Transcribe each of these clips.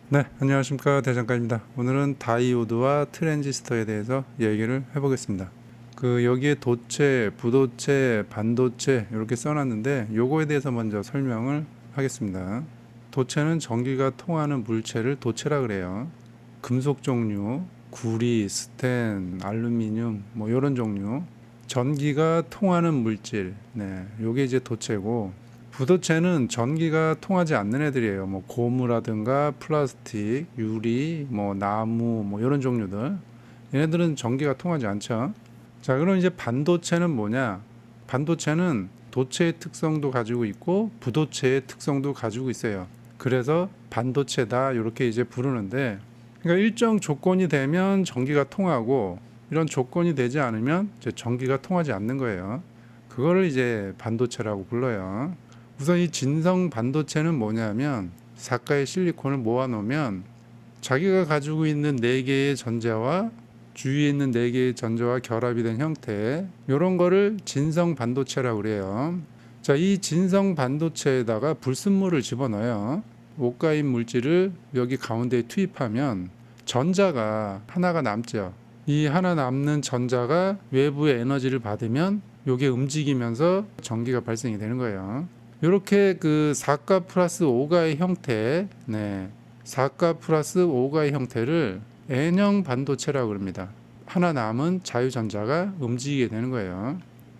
네, 안녕하십니까. 대장가입니다. 오늘은 다이오드와 트랜지스터에 대해서 얘기를 해보겠습니다. 여기에 도체, 부도체, 반도체 이렇게 써놨는데 요거에 대해서 먼저 설명을 하겠습니다. 도체는 전기가 통하는 물체를 도체라 그래요. 금속 종류, 구리, 스텐, 알루미늄 뭐 이런 종류, 전기가 통하는 물질, 요게 이제 도체고, 부도체는 전기가 통하지 않는 애들이에요. 뭐 고무라든가 플라스틱, 유리, 뭐 나무, 뭐 이런 종류들. 얘네들은 전기가 통하지 않죠. 자, 그럼 이제 반도체는 뭐냐? 반도체는 도체의 특성도 가지고 있고 부도체의 특성도 가지고 있어요. 그래서 반도체다 이렇게 이제 부르는데, 그러니까 일정 조건이 되면 전기가 통하고 이런 조건이 되지 않으면 이제 전기가 통하지 않는 거예요. 그거를 이제 반도체라고 불러요. 우선 이 진성 반도체는 뭐냐면, 사가의 실리콘을 모아놓으면 자기가 가지고 있는 4개의 전자와 주위에 있는 4개의 전자와 결합이 된 형태, 이런 거를 진성 반도체라고 그래요. 자, 이 진성 반도체에다가 불순물을 집어넣어요. 오가인 물질을 여기 가운데에 투입하면 전자가 하나가 남죠. 이 하나 남는 전자가 외부의 에너지를 받으면 이게 움직이면서 전기가 발생이 되는 거예요. 이렇게 4가 플러스 5가의 형태, 4가 플러스 5가의 형태를 N형 반도체라고 합니다. 하나 남은 자유전자가 움직이게 되는 거예요.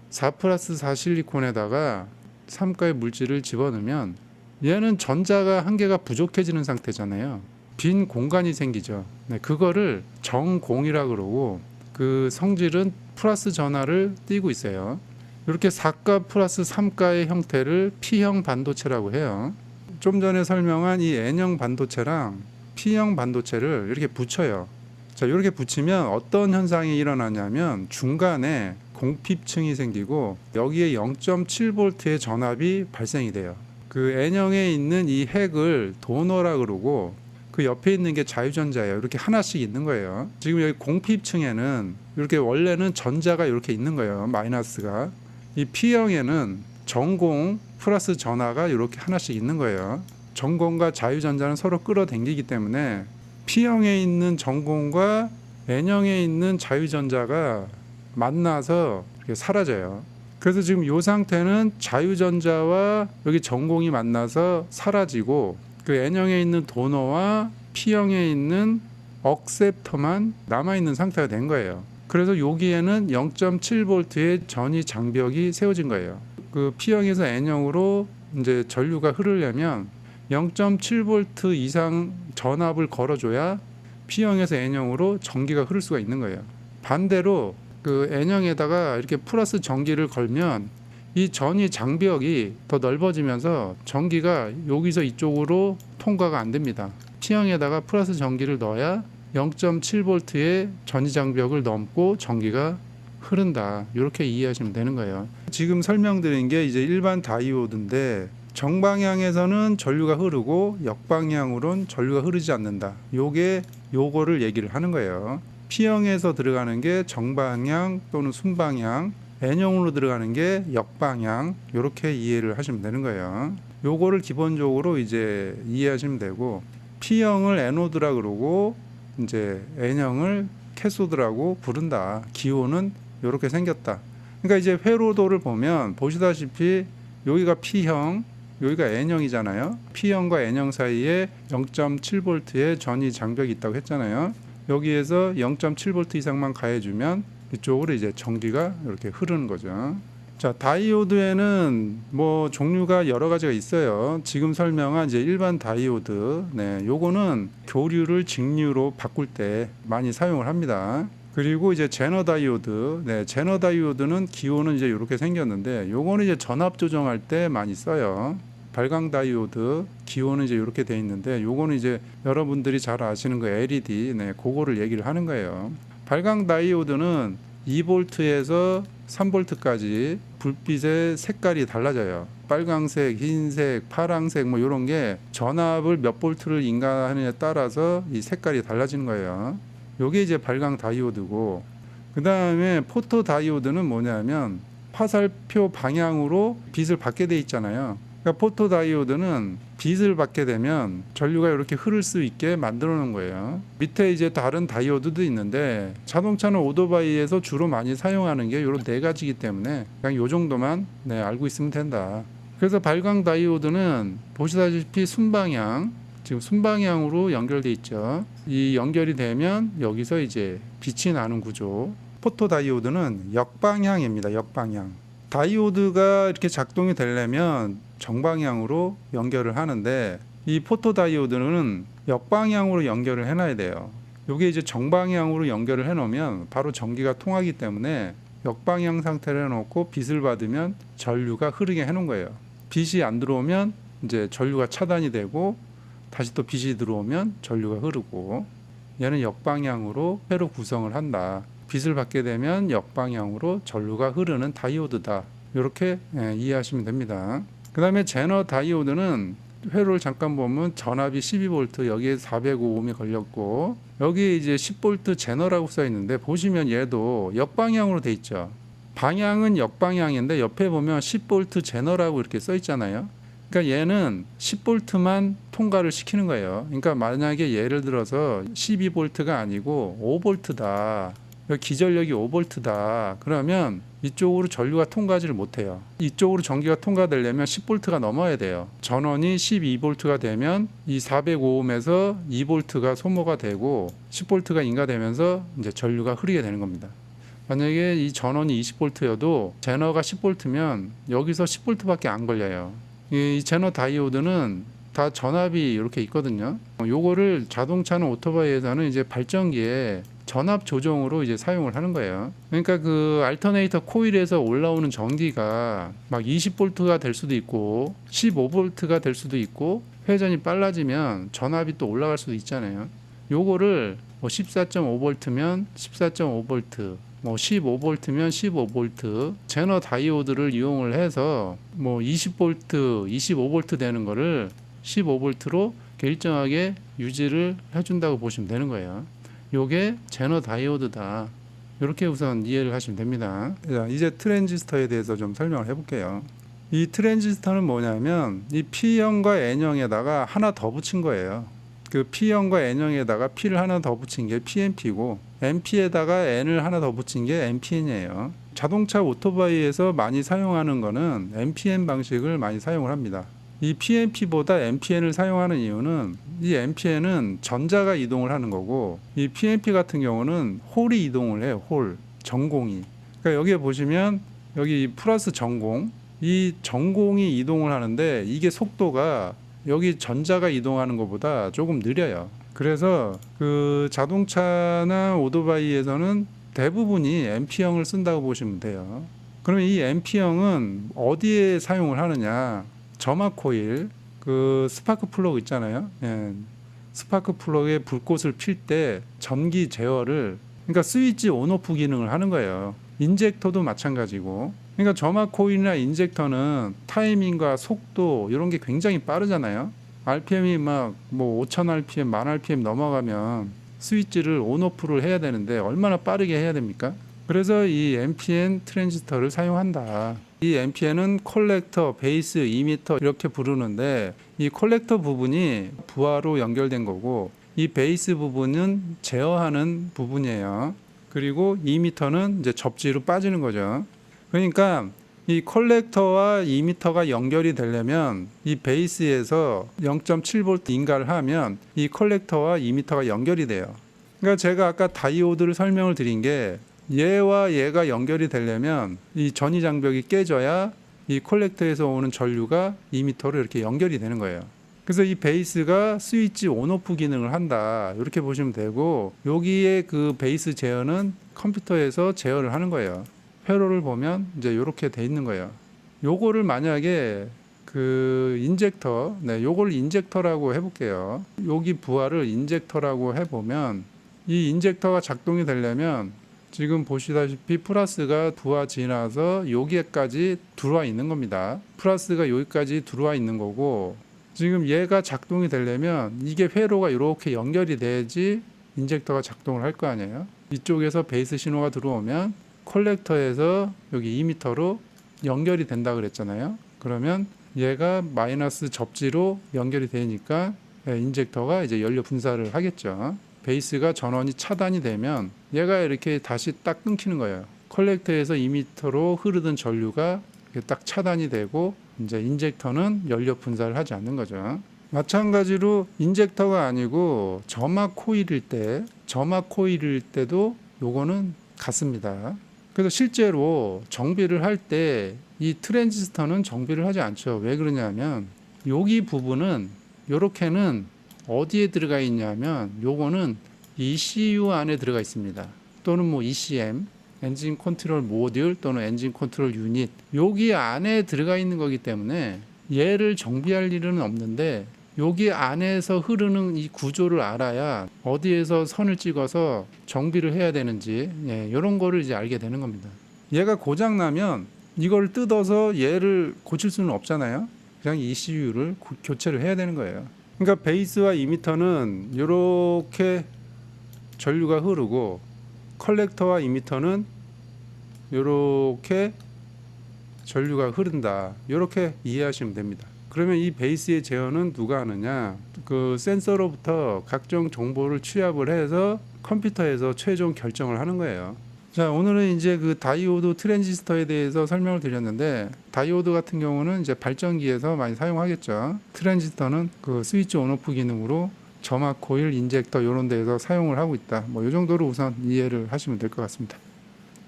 4 플러스 4 실리콘에다가 3가의 물질을 집어넣으면 얘는 전자가 한 개가 부족해지는 상태잖아요. 빈 공간이 생기죠. 그거를 정공이라고 그러고, 그 성질은 플러스 전하를 띠고 있어요. 이렇게 4가 플러스 3가의 형태를 P형 반도체라고 해요. 좀 전에 설명한 이 N형 반도체랑 P형 반도체를 이렇게 붙여요. 자, 이렇게 붙이면 어떤 현상이 일어나냐면 중간에 공핍층이 생기고 여기에 0.7V의 전압이 발생이 돼요. N형에 있는 이 핵을 도너라 그러고, 그 옆에 있는 게 자유전자예요. 이렇게 하나씩 있는 거예요. 지금 여기 공핍층에는 이렇게 원래는 전자가 이렇게 있는 거예요. 마이너스가. 이 P형에는 전공 플러스 전하가 이렇게 하나씩 있는 거예요. 전공과 자유전자는 서로 끌어당기기 때문에 P형에 있는 전공과 N형에 있는 자유전자가 만나서 이렇게 사라져요. 그래서 지금 이 상태는 자유전자와 여기 전공이 만나서 사라지고, N형에 있는 도너와 P형에 있는 억셉터만 남아있는 상태가 된 거예요. 그래서 여기에는 0.7V의 전위 장벽이 세워진 거예요. P형에서 N형으로 이제 전류가 흐르려면 0.7V 이상 전압을 걸어줘야 P형에서 N형으로 전기가 흐를 수가 있는 거예요. 반대로 N형에다가 이렇게 플러스 전기를 걸면 이 전위 장벽이 더 넓어지면서 전기가 여기서 이쪽으로 통과가 안 됩니다. P형에다가 플러스 전기를 넣어야 0.7V의 전위 장벽을 넘고 전기가 흐른다. 이렇게 이해하시면 되는 거예요. 지금 설명드린 게 이제 일반 다이오드인데, 정방향에서는 전류가 흐르고 역방향으로는 전류가 흐르지 않는다. 요거를 얘기를 하는 거예요. P형에서 들어가는 게 정방향 또는 순방향, N형으로 들어가는 게 역방향, 이렇게 이해를 하시면 되는 거예요. 요거를 기본적으로 이제 이해하시면 되고, P형을 에노드라 그러고 이제 N형을 캐소드라고 부른다. 기호는 이렇게 생겼다. 그러니까 이제 회로도를 보면 보시다시피 여기가 P형, 여기가 N형이잖아요. P형과 N형 사이에 0.7V의 전위 장벽이 있다고 했잖아요. 여기에서 0.7V 이상만 가해주면 이쪽으로 이제 전기가 이렇게 흐르는 거죠. 자, 다이오드에는 뭐 종류가 여러 가지가 있어요. 지금 설명한 이제 일반 다이오드, 요거는 교류를 직류로 바꿀 때 많이 사용을 합니다. 그리고 이제 제너 다이오드, 제너 다이오드는 기호는 이제 이렇게 생겼는데, 요거는 이제 전압 조정할 때 많이 써요. 발광 다이오드 기호는 이제 이렇게 돼 있는데, 요거는 이제 여러분들이 잘 아시는 거 LED, 그거를 얘기를 하는 거예요. 발광 다이오드는 2V에서 3V까지 불빛의 색깔이 달라져요. 빨강색, 흰색, 파랑색 뭐 이런 게 전압을 몇 볼트를 인가하느냐에 따라서 이 색깔이 달라지는 거예요. 요게 이제 발광 다이오드고, 그 다음에 포토 다이오드는 뭐냐면 화살표 방향으로 빛을 받게 돼 있잖아요. 그러니까 포토다이오드는 빛을 받게 되면 전류가 이렇게 흐를 수 있게 만들어 놓은 거예요. 밑에 이제 다른 다이오드도 있는데 자동차는 오토바이에서 주로 많이 사용하는 게 이런 네 가지이기 때문에 그냥 요 정도만 알고 있으면 된다. 그래서 발광 다이오드는 보시다시피 순방향, 지금 순방향으로 연결돼 있죠. 이 연결이 되면 여기서 이제 빛이 나는 구조. 포토다이오드는 역방향입니다. 역방향. 다이오드가 이렇게 작동이 되려면 정방향으로 연결을 하는데 이 포토다이오드는 역방향으로 연결을 해놔야 돼요. 이게 이제 정방향으로 연결을 해놓으면 바로 전기가 통하기 때문에 역방향 상태를 해놓고 빛을 받으면 전류가 흐르게 해놓은 거예요. 빛이 안 들어오면 이제 전류가 차단이 되고 다시 또 빛이 들어오면 전류가 흐르고, 얘는 역방향으로 회로 구성을 한다. 빛을 받게 되면 역방향으로 전류가 흐르는 다이오드다. 이렇게 이해하시면 됩니다. 그 다음에 제너 다이오드는 회로를 잠깐 보면 전압이 12V, 여기에 405ohm이 걸렸고 여기에 이제 10V 제너라고 써 있는데 보시면 얘도 역방향으로 돼 있죠. 방향은 역방향인데 옆에 보면 10V 제너라고 이렇게 써 있잖아요. 그러니까 얘는 10V만 통과를 시키는 거예요. 그러니까 만약에 예를 들어서 12V가 아니고 5V다. 기전력이 5V다. 그러면 이쪽으로 전류가 통과하지를 못해요. 이쪽으로 전기가 통과되려면 10V가 넘어야 돼요. 전원이 12V가 되면 이 405ohm에서 2V가 소모가 되고 10V가 인가되면서 이제 전류가 흐르게 되는 겁니다. 만약에 이 전원이 20V여도 제너가 10V면 여기서 10V밖에 안 걸려요. 이 제너 다이오드는 다 전압이 이렇게 있거든요. 요거를 자동차는 오토바이에서는 이제 발전기에 전압 조정으로 이제 사용을 하는 거예요. 그러니까 그 알터네이터 코일에서 올라오는 전기가 막 20V가 될 수도 있고 15V가 될 수도 있고 회전이 빨라지면 전압이 또 올라갈 수도 있잖아요. 요거를 뭐 14.5V면 14.5V, 뭐 15V면 15V, 제너 다이오드를 이용을 해서 뭐 20V, 25V 되는 거를 15V로 일정하게 유지를 해준다고 보시면 되는 거예요. 요게 제너 다이오드다. 이렇게 우선 이해를 하시면 됩니다. 자, 이제 트랜지스터에 대해서 좀 설명을 해볼게요. 이 트랜지스터는 뭐냐면 이 P형과 N형에다가 하나 더 붙인 거예요. 그 P형과 N형에다가 P를 하나 더 붙인 게 PNP고 NP에다가 N을 하나 더 붙인 게 NPN이에요. 자동차 오토바이에서 많이 사용하는 거는 NPN 방식을 많이 사용을 합니다. 이 PNP보다 NPN을 사용하는 이유는 이 NPN은 전자가 이동을 하는 거고 이 PNP 같은 경우는 홀이 이동을 해요. 홀, 전공이. 그러니까 여기에 보시면 여기 플러스 전공, 이 전공이 이동을 하는데 이게 속도가 여기 전자가 이동하는 것보다 조금 느려요. 그래서 그 자동차나 오토바이에서는 대부분이 NP형을 쓴다고 보시면 돼요. 그러면 이 NP형은 어디에 사용을 하느냐? 점화 코일, 그 스파크 플러그 있잖아요. 스파크 플러그에 불꽃을 필 때 전기 제어를, 그러니까 스위치 온오프 기능을 하는 거예요. 인젝터도 마찬가지고. 그러니까 점화 코일이나 인젝터는 타이밍과 속도 이런 게 굉장히 빠르잖아요. RPM이 막 뭐 5000 RPM, 1000 RPM 넘어가면 스위치를 온오프를 해야 되는데 얼마나 빠르게 해야 됩니까? 그래서 이 NPN 트랜지스터를 사용한다. 이 NPN은 콜렉터, 베이스, 이미터 이렇게 부르는데 이 콜렉터 부분이 부하로 연결된 거고 이 베이스 부분은 제어하는 부분이에요. 그리고 이미터는 이제 접지로 빠지는 거죠. 그러니까 이 콜렉터와 이미터가 연결이 되려면 이 베이스에서 0.7V 인가를 하면 이 콜렉터와 이미터가 연결이 돼요. 그러니까 제가 아까 다이오드를 설명을 드린 게 얘와 얘가 연결이 되려면 이 전위 장벽이 깨져야 이 콜렉터에서 오는 전류가 이미터로 이렇게 연결이 되는 거예요. 그래서 이 베이스가 스위치 온오프 기능을 한다. 이렇게 보시면 되고 여기에 그 베이스 제어는 컴퓨터에서 제어를 하는 거예요. 회로를 보면 이제 이렇게 돼 있는 거예요. 요거를 만약에 그 인젝터, 요걸 인젝터라고 해볼게요. 여기 부하를 인젝터라고 해보면 이 인젝터가 작동이 되려면 지금 보시다시피 플러스가 부하 지나서 여기까지 들어와 있는 겁니다. 플러스가 여기까지 들어와 있는 거고 지금 얘가 작동이 되려면 이게 회로가 이렇게 연결이 돼야지 인젝터가 작동을 할 거 아니에요. 이쪽에서 베이스 신호가 들어오면 콜렉터에서 여기 2m로 연결이 된다 그랬잖아요. 그러면 얘가 마이너스 접지로 연결이 되니까 인젝터가 이제 연료 분사를 하겠죠. 베이스가 전원이 차단이 되면 얘가 이렇게 다시 딱 끊기는 거예요. 컬렉터에서 이미터로 흐르던 전류가 이렇게 딱 차단이 되고 이제 인젝터는 연료 분사를 하지 않는 거죠. 마찬가지로 인젝터가 아니고 점막 코일일 때도 요거는 같습니다. 그래서 실제로 정비를 할 때 이 트랜지스터는 정비를 하지 않죠. 왜 그러냐면 여기 부분은 요렇게는 어디에 들어가 있냐면 요거는 ECU 안에 들어가 있습니다. 또는 뭐 ECM 엔진 컨트롤 모듈 또는 엔진 컨트롤 유닛 여기 안에 들어가 있는 거기 때문에 얘를 정비할 일은 없는데 여기 안에서 흐르는 이 구조를 알아야 어디에서 선을 찍어서 정비를 해야 되는지 이런 거를 이제 알게 되는 겁니다. 얘가 고장 나면 이걸 뜯어서 얘를 고칠 수는 없잖아요. 그냥 ECU를 교체를 해야 되는 거예요. 그러니까 베이스와 이미터는 이렇게 전류가 흐르고 컬렉터와 이미터는 이렇게 전류가 흐른다. 이렇게 이해하시면 됩니다. 그러면 이 베이스의 제어는 누가 하느냐? 그 센서로부터 각종 정보를 취합을 해서 컴퓨터에서 최종 결정을 하는 거예요. 자, 오늘은 이제 그 다이오드 트랜지스터에 대해서 설명을 드렸는데 다이오드 같은 경우는 이제 발전기에서 많이 사용하겠죠. 트랜지스터는 그 스위치 온오프 기능으로 점막 코일, 인젝터 이런 데에서 사용을 하고 있다. 뭐 이 정도로 우선 이해를 하시면 될 것 같습니다.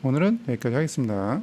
오늘은 여기까지 하겠습니다.